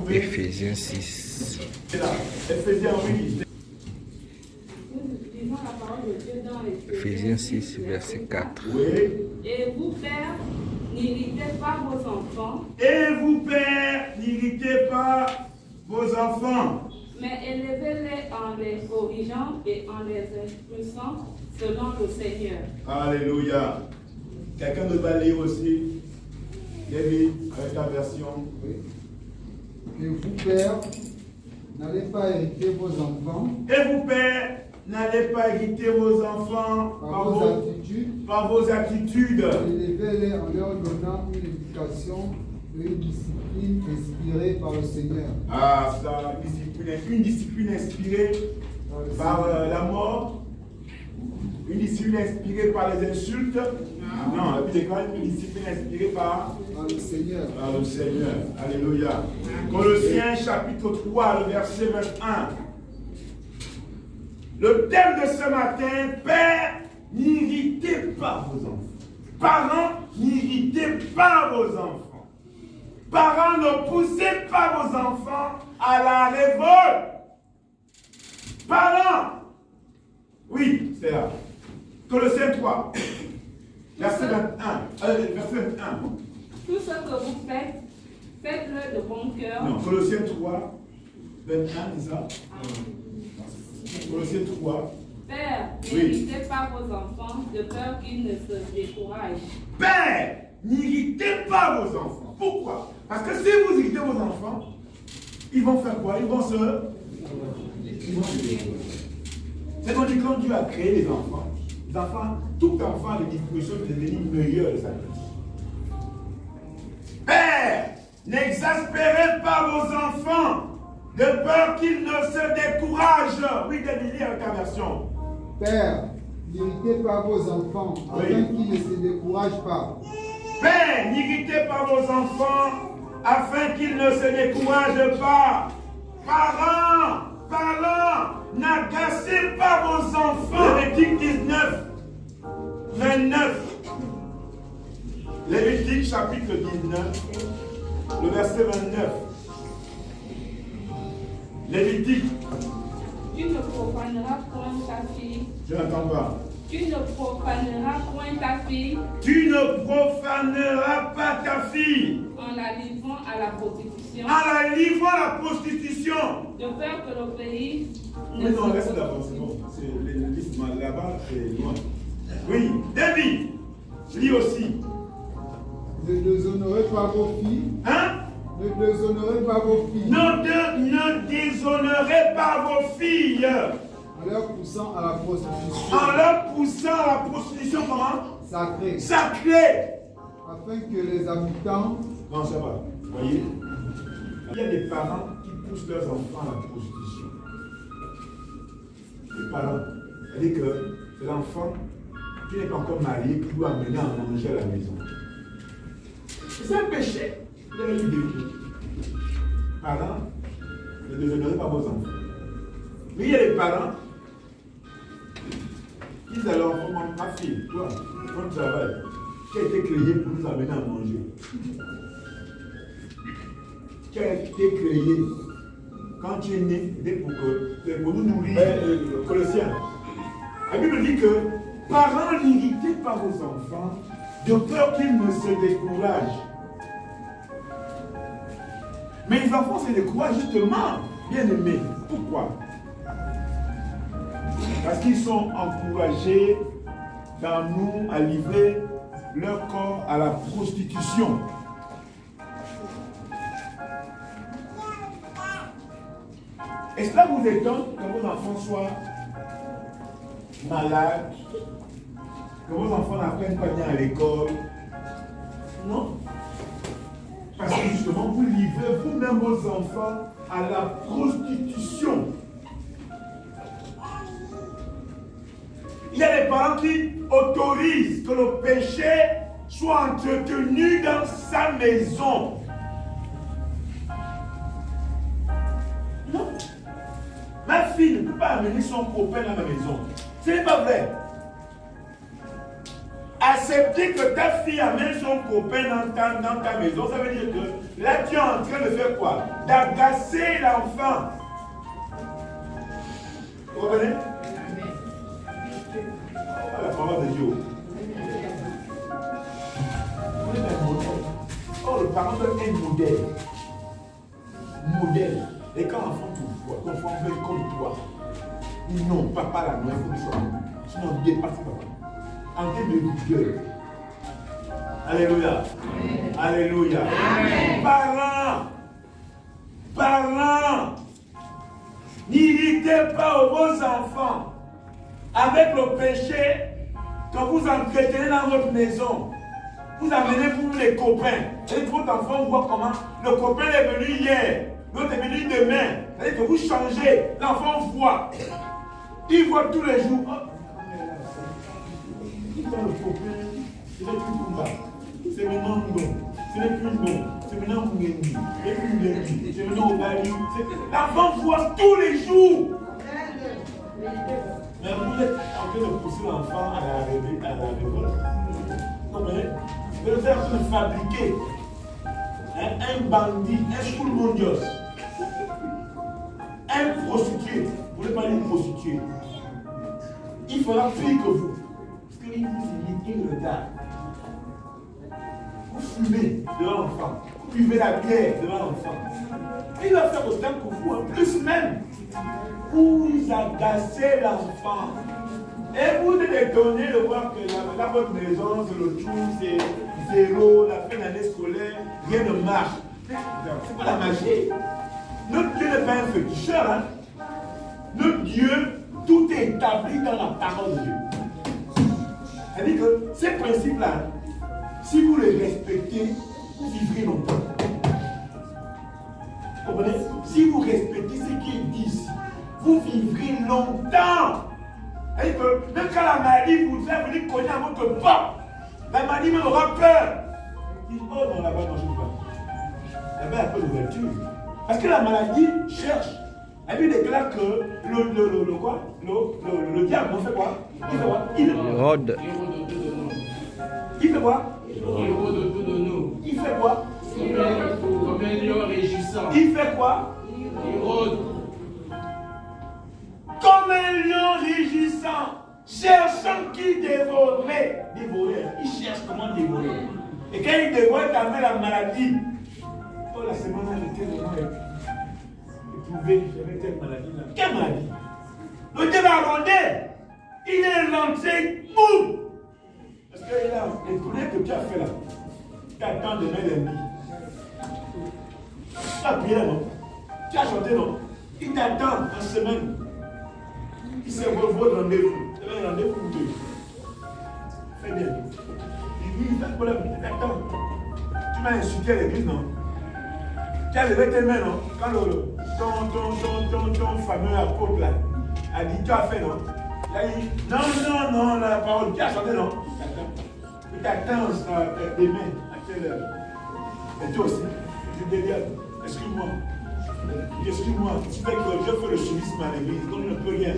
Éphésiens 6. Éphésiens 6, verset 4. Et vous, pères, n'irritez pas vos enfants. Et vous, pères, n'irritez pas vos enfants. Mais élevez-les en les corrigeant et en les instruisant selon le Seigneur. Alléluia. Quelqu'un d'autre va lire aussi. David, avec ta version. Oui. Et vous, pères, n'allez pas hériter vos enfants. Et vous, pères, n'allez pas hériter vos enfants par vos attitudes. Élevez-les en leur donnant une éducation et une discipline inspirée par le Seigneur. Ah, ça, une discipline inspirée par la mort. Une discipline inspirée par les insultes. Non, la Bible déclare une discipline inspirée par le Seigneur. Par le Seigneur. Alléluia. Colossiens chapitre 3, le verset 21. Le thème de ce matin, Père, n'irritez pas vos enfants. Parents, n'irritez pas vos enfants. Parents, ne poussez pas vos enfants à la révolte. Parents, oui, c'est là. Colossiens 3, verset 21. Verset 21. Tout ce que vous faites, faites-le de bon cœur. Non, Colossiens 3, 21, c'est ça? Colossiens 3. Père, n'irritez pas vos enfants de peur qu'ils ne se découragent. Père, n'irritez pas vos enfants. Pourquoi? Parce que si vous irritez vos enfants, ils vont faire quoi? Ils vont se décourager. C'est quand Dieu a créé les enfants, tout enfant a des dispositions de devenir meilleur de sa vie. Père, n'exaspérez pas vos enfants. De peur qu'il ne se décourage. Oui, David, avec ta version. Père, n'irritez pas vos enfants, afin qu'ils ne se découragent pas. Père, n'irritez pas vos enfants, afin qu'ils ne se découragent pas. Parents, n'agacez pas vos enfants. Lévitique 19, 29. Lévitique chapitre 19, le verset 29. Lévitique. Tu ne profaneras point ta fille. Je n'entends pas. Tu ne profaneras point ta fille. Tu ne profaneras pas ta fille. En la livrant à la prostitution. En la livrant à la prostitution. De peur que le pays Mais non, reste là-bas, c'est bon. C'est le livre là-bas, c'est loin. Oui, David, lis aussi. Ne déshonorez pas vos filles. Hein? Ne déshonorez pas vos filles. Ne déshonorez pas vos filles. En leur poussant à la prostitution. En leur poussant à la prostitution, comment? Sacrée. Sacrée. Afin que les habitants. Non, ça va. Vous voyez? Il y a des parents qui poussent leurs enfants à la prostitution. Les parents. C'est-à-dire que c'est l'enfant qui n'est pas encore marié qui doit amener à manger à la maison. C'est un péché. Vous avez vu des parents, ne déshonorez pas vos enfants. Mais il y a des parents qui disent à leur enfant, ma fille, toi, ton travail, qui a été créé pour nous amener à manger. Qui a été créé quand tu es né, c'est pour nous nourrir. Colossiens. La Bible dit que parents, n'irritez pas vos enfants de peur qu'ils ne se découragent. Mais les enfants se découragent justement, bien aimés. Pourquoi? Parce qu'ils sont encouragés dans nous à livrer leur corps à la prostitution. Et cela vous étonne que vos enfants soient malades, que vos enfants n'apprennent pas bien à l'école? Non. Parce que justement, vous livrez vous-même vos enfants à la prostitution. Il y a des parents qui autorisent que le péché soit entretenu dans sa maison. Non. Ma fille ne peut pas amener son copain dans ma maison. Ce n'est pas vrai. Accepter que ta fille amène son copain dans ta maison, ça veut dire que là tu es en train de faire quoi? D'agacer l'enfant. Vous comprenez? La parole de Dieu. On est un modèle. Oh, le parent doit être un modèle. Modèle. Et quand l'enfant te voit, ton enfant veut comme toi. Non, papa là, non, il faut que tu sois. Sinon, dépasse papa. En termes de vigueur. Alléluia. Alléluia. Parents, n'irritez pas vos enfants avec le péché que vous entretenez dans votre maison. Vous amenez pour les copains. Et votre enfant voit comment le copain est venu hier, l'autre est venu demain. C'est-à-dire que vous changez, l'enfant voit. Il voit tous les jours. Quand le copain, ce n'est plus Kumba, c'est maintenant bon, ce n'est plus bon, c'est maintenant Mwengi, ce n'est plus Mwengi, c'est maintenant Obali. L'enfant voit tous les jours. Mais vous êtes en train de pousser l'enfant à la révolte. Vous comprenez? Vous êtes en train de fabriquer un bandit, un schoolmondios, un prostitué. Vous voulez parler de prostituée? Il fera pire que vous. Il vous regarde. Vous fumez devant l'enfant. Vous buvez la bière devant l'enfant. Il va faire autant que vous, en plus même. Vous agacez l'enfant. Et vous êtes étonné de voir que dans votre maison, c'est le trou, c'est zéro, la fin d'année scolaire, rien ne marche. C'est pas la magie. Notre Dieu n'est pas un féticheur. Hein? Notre Dieu, tout est établi dans la parole de Dieu. C'est-à-dire que ces principes-là, si vous les respectez, vous vivrez longtemps. Vous comprenez? Si vous respectez ce qu'il dit ici, vous vivrez longtemps. C'est-à-dire que même quand la maladie vous fait venir cogner à votre porte, la maladie même aura peur. Il dit, oh non, là-bas, non, je ne peux pas. Là-bas, il y a pas d'ouverture. Parce que la maladie cherche. Elle lui déclare que le diable, on fait quoi? Il fait quoi? Il rôde. Il fait quoi? Il rôde autour de nous. Il fait quoi? Comme un lion régissant. Il fait quoi? Il rôde. Comme un lion rugissant, cherchant qui dévorer. Dévorer. Il cherche comment dévorer. Et quand il dévore, il avait la maladie. Oh, la semaine, j'étais vraiment éprouvé. J'avais telle maladie là. Quelle maladie? Le diable a rôdé. Il est lancé. Boum! Parce que là, les tournées que tu as fait là, tu attends demain lundi. Tu as prié non? Tu as chanté non? Il t'attend en semaine. Il sait votre rendez-vous. C'est un rendez-vous pour deux. Fais bien. Il dit, pas de problème, attends. Tu m'as insulté à l'église, non? Tu as levé tes mains, non? Quand ton fameux apôtre là a dit, tu as fait, non? Il a dit, non, la parole, tu as chanté, non? Il t'attend demain, à quelle heure? Et toi aussi, je te dis, excuse-moi. Excuse-moi, tu fais que je fais le suivisme à l'église, donc je ne peux rien.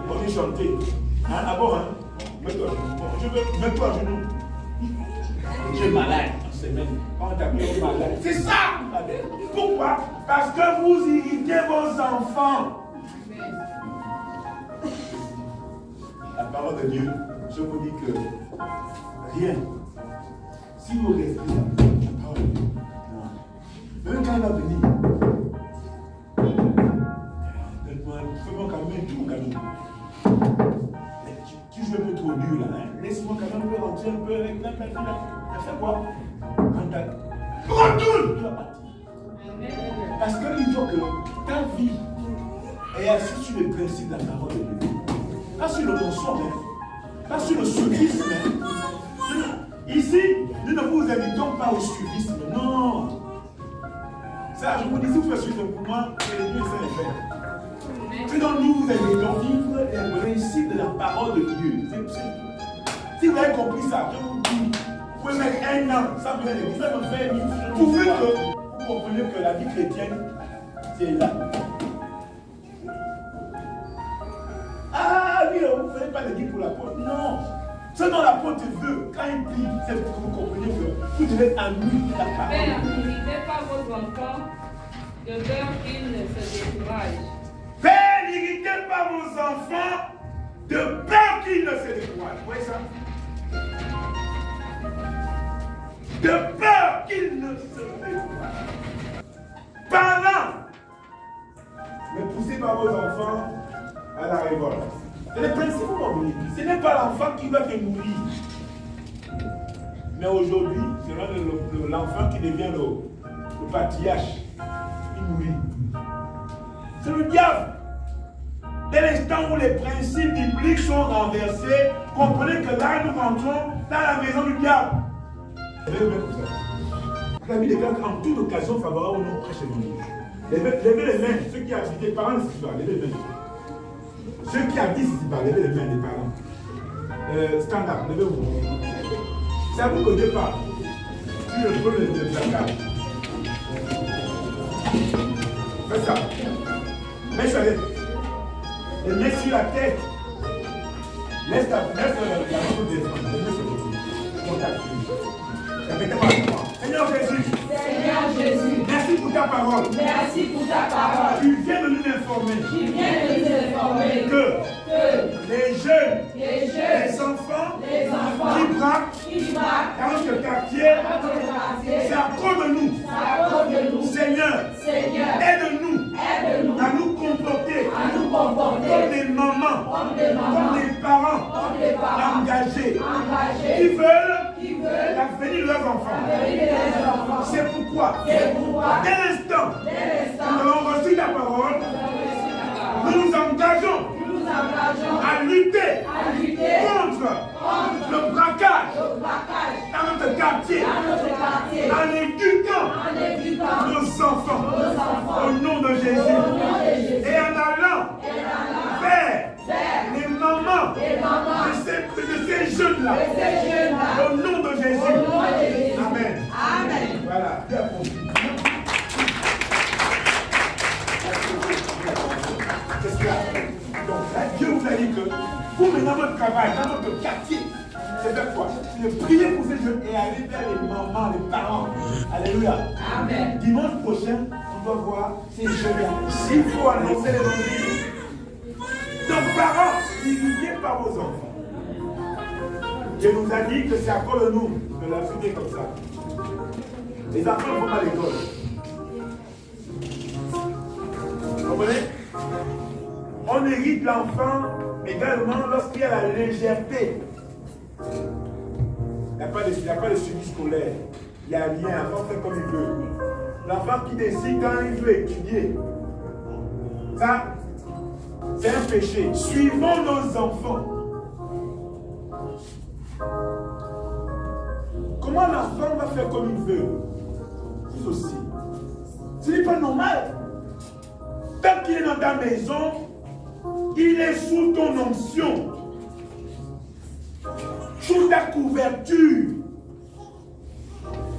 On est chanté. Hein, d'abord, hein? Mets-toi à genoux. Mets-toi à genoux. Tu es malade en semaine. Quand on t'appelle malade. C'est ça! Pourquoi? Parce que vous irritez vos enfants. La parole de Dieu, je vous dis que rien. Si vous restez là, la parole de Dieu, non. Même quand il va venir, fais-moi quand même tout, quand même. Tu joues un peu trop dur là, hein? Laisse-moi quand même rentrer un peu avec la fille là. Elle fait quoi? Quand t'as... Retourne! Tu vas partir. Parce qu'il faut que ta vie est assise sur le principe de la parole de Dieu. Pas sur le mensonge, hein? Pas sur le suivisme. Ici, nous ne vous invitons pas au suivisme, non. Ça, je vous dis, si vous faites suivre pour moi, c'est Dieu c'est le faire. Sinon, nous vous invitons vivre la réussite de la parole de Dieu. Si vous avez compris ça, je vous dis, vous pouvez mettre un an sans venir à l'église, ça me fait pourvu que vous compreniez que la vie chrétienne, c'est là. Ah oui, vous ne faites pas l'église pour l'apôtre. Non. Ce dont l'apôtre veut, quand il prie, c'est pour que vous compreniez que vous devez être en lui la parole. Père, n'irritez pas vos enfants de peur qu'ils ne se découragent. Père, n'irritez pas vos enfants de peur qu'ils ne se découragent. Vous voyez ça? De peur qu'ils ne se découragent. Parents, ne poussez pas vos enfants à la révolte. C'est le principe de l'église. Ce n'est pas l'enfant qui va te nourrir. Mais aujourd'hui, c'est l'enfant qui devient le patriarche. Il nourrit. C'est le diable. Dès l'instant où les principes bibliques sont renversés, comprenez que là, nous rentrons dans la maison du diable. La Bible déclare qu'en toute occasion favorable, nous prêchons le nom. Levez les mains, ceux qui habitent, les parents ici, levez les mains. Ceux qui habitent ici, levez les mains des parents. Stand up, levez-vous. C'est à vous que Dieu parle. Sur le pôle de la carte. Faites ça. Mets sur les mains sur la tête. Laisse la main de défendre. Contact. Répétez-moi avec moi. Seigneur Jésus. Seigneur Jésus. Merci pour ta parole. Merci pour ta parole. Tu viens de nous informer. Tu viens de nous informer Que les jeunes, les enfants enfants qui braquent dans notre quartier, c'est à cause de nous. Seigneur, aide-nous à nous comporter comme des mamans, comme des parents engagés qui veulent l'avenir de leurs enfants. C'est pourquoi, dès l'instant où nous avons reçu la parole, nous nous engageons à lutter contre le braquage dans notre quartier, en éduquant nos enfants jeunes-là. Au nom de Jésus. Amen. Amen. Voilà. Dieu a compris. Qu'est-ce qu'il y a? Donc là, Dieu vous a dit que vous, mais dans votre travail, dans votre quartier, c'est faire quoi? C'est de prier pour ces jeunes et aller vers les mamans, les parents. Alléluia. Amen. Dimanche prochain, on doit voir ces jeunes-là. S'il faut annoncer l'évangile. Donc, parents, n'irritez pas vos enfants. Dieu nous a dit que c'est à cause de nous de la vie comme ça. Les enfants ne vont pas à l'école. Vous comprenez? On hérite l'enfant également lorsqu'il y a la légèreté. Il n'y a pas de suivi scolaire. Il n'y a rien. L'enfant fait comme il veut. L'enfant qui décide quand il veut étudier. Ça, c'est un péché. Suivons nos enfants. Comment l'enfant va faire comme il veut? Vous aussi. Ce n'est pas normal. Tant qu'il est dans ta maison, il est sous ton onction, sous ta couverture.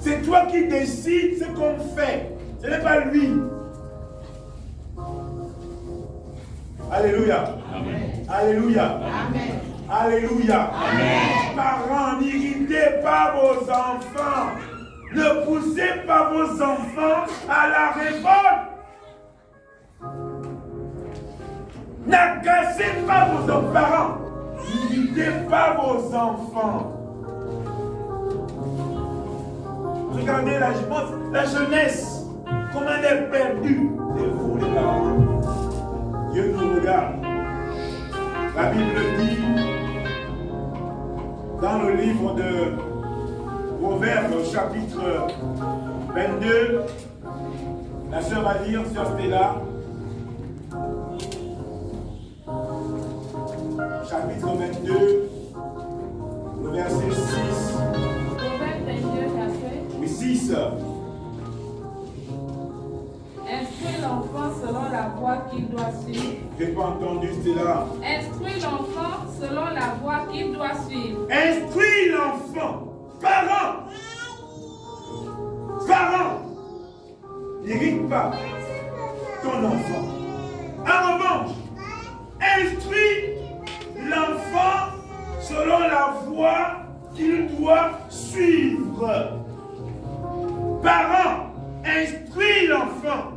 C'est toi qui décides ce qu'on fait. Ce n'est pas lui. Alléluia. Amen. Alléluia. Amen. Alléluia. Amen. Parents, n'irritez pas vos enfants. Ne poussez pas vos enfants à la révolte. N'agacez pas vos parents. N'irritez pas vos enfants. Regardez la jeunesse. Comment elle est perdue. C'est vous les parents. Dieu nous regarde. La Bible dit dans le livre de Proverbes, chapitre 22, la sœur va lire, sœur Stella, chapitre 22, le verset 6. Proverbe 22, verset. Oui, 6. Instruis l'enfant selon la voie qu'il doit suivre. J'ai pas entendu, Stella. Instruis l'enfant selon la voie qu'il doit suivre. Instruis l'enfant. Parents. Parents. N'irrite pas ton enfant. En revanche, instruis l'enfant selon la voie qu'il doit suivre. Parents, instruis l'enfant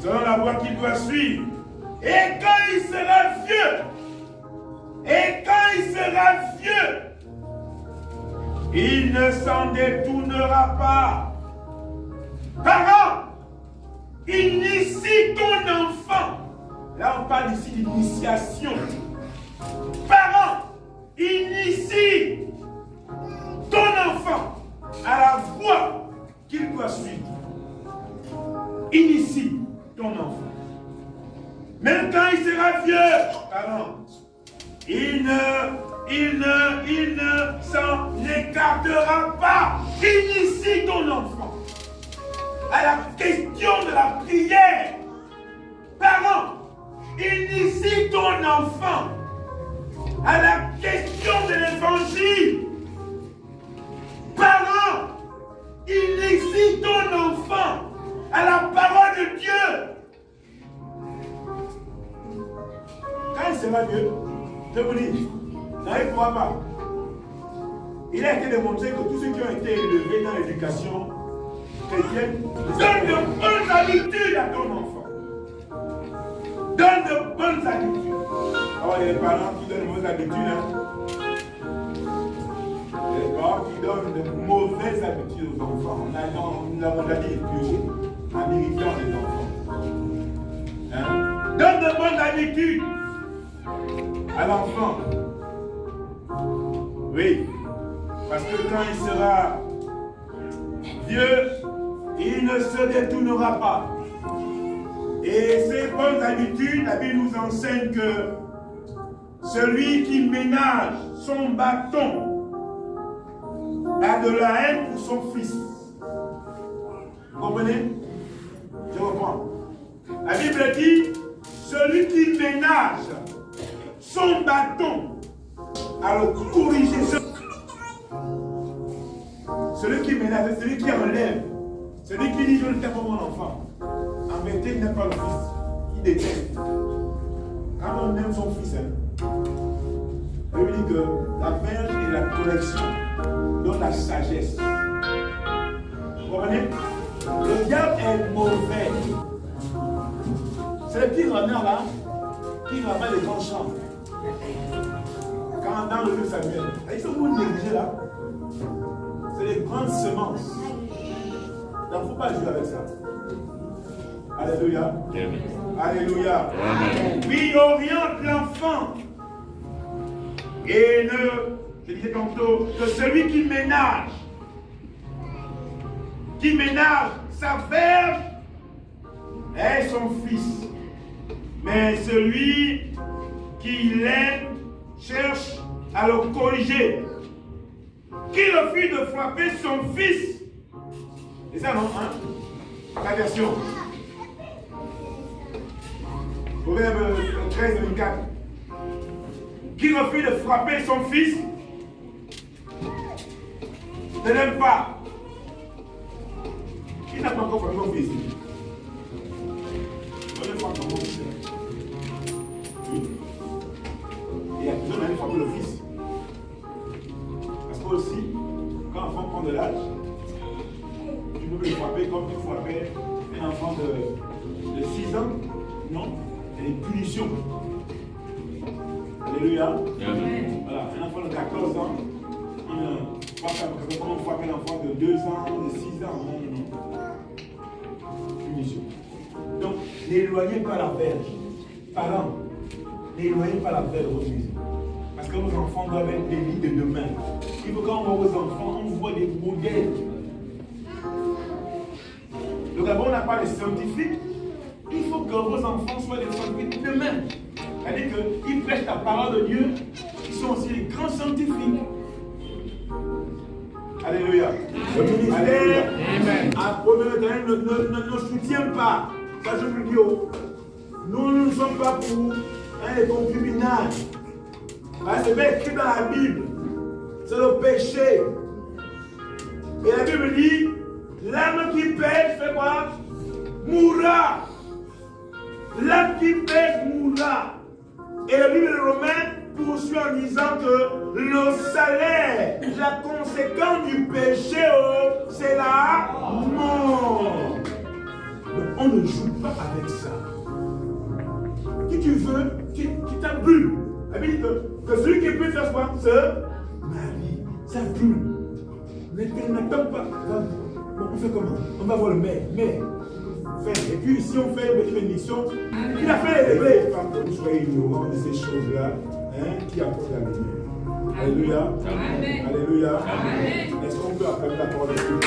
selon la voie qu'il doit suivre. Et quand il sera vieux, il ne s'en détournera pas. Parents, initie ton enfant. Là, on parle ici d'initiation. Parents, initie ton enfant à la voie qu'il doit suivre. Initie ton enfant. Même quand il sera vieux, parents, il ne s'en écartera pas. Initie ton enfant à la question de la prière. Parents, initie ton enfant à la question de l'évangile. Parents, initie ton enfant à la parole de Dieu. Quand il sera vieux, je vous dis, ça ne pourra pas. Il a été démontré que tous ceux qui ont été élevés dans l'éducation chrétienne donnent de bonnes habitudes à ton enfant. Donne de bonnes habitudes. Alors, il y a des parents qui donnent de mauvaises habitudes. Il y a des parents qui donnent de mauvaises habitudes aux enfants. Nous l'avons déjà dit plus haut, en irritant les enfants. Donne de bonnes habitudes à l'enfant. Oui. Parce que quand il sera vieux, il ne se détournera pas. Et ces bonnes habitudes, la Bible nous enseigne que celui qui ménage son bâton a de la haine pour son fils. Vous comprenez? Je reprends. La Bible dit, celui qui ménage son bâton a le courrier celui qui enlève, celui qui dit je ne t'aime pas mon enfant. En vérité, il n'aime pas le fils, il déteste. Quand on aime son fils, on lui dit que la verge et la correction donnent la sagesse. Vous comprenez? Le diable est mauvais. C'est le petit renard là qui ramène les grands champs. Quand dans le livre Samuel, ils sont vous négligés là. C'est les grandes semences. Donc il ne faut pas jouer avec ça. Alléluia. Amen. Alléluia. Puis oriente l'enfant. Et je disais tantôt, que celui qui ménage sa verge est son fils. Mais celui qui l'aime cherche à le corriger. Qui refuse de frapper son fils. C'est ça, non? Hein? La version. Proverbe 13, 24. Qui refuse de frapper son fils ne l'aime pas. Qui n'a pas encore frappé son fils? On ne frappe pas son fils. Oui. Et il y a plusieurs manières de frapper le fils. Parce que aussi, quand l'enfant prend de l'âge, tu peux le frapper comme tu frappais un enfant de 6 ans. Non, il y a des punitions. Alléluia. Amen. Voilà, un enfant de 14 ans, on frappe un enfant de 2 ans, de 6 ans. Non. Punition. Donc, n'éloignez pas la verge. Parents, n'éloignez pas la verge de votre maison. Parce que vos enfants doivent être des lits de demain. Il faut quand on voit vos enfants, on voit des modèles. Donc d'abord, on n'a pas les scientifiques. Il faut que vos enfants soient des scientifiques demain. C'est-à-dire qu'ils prêchent la parole de Dieu. Ils sont aussi les grands scientifiques. Alléluia. Alléluia. Amen. Ne soutient pas. Ça, je vous dis, nous ne sommes pas pour les concubinages. C'est bien écrit dans la Bible. C'est le péché. Et la Bible dit, l'âme qui pêche fait quoi? Mourra. L'âme qui pêche mourra. Et la Bible de Romains poursuit en disant que le salaire, la conséquence du péché, c'est la mort. Donc on ne joue pas avec ça. Qui tu veux, qui t'a bu. La Bible dit que celui qui peut faire quoi? Se marie. Ça brûle. N'attends pas. Bon, on fait comment? On va voir le maire. Et puis ici on fait une bénédiction. Il a fait les réglés. Que vous soyez ignorants de ces choses-là, qui apportent la lumière. Alléluia. Amen. Alléluia. Amen. Est-ce qu'on peut appeler la parole de Dieu?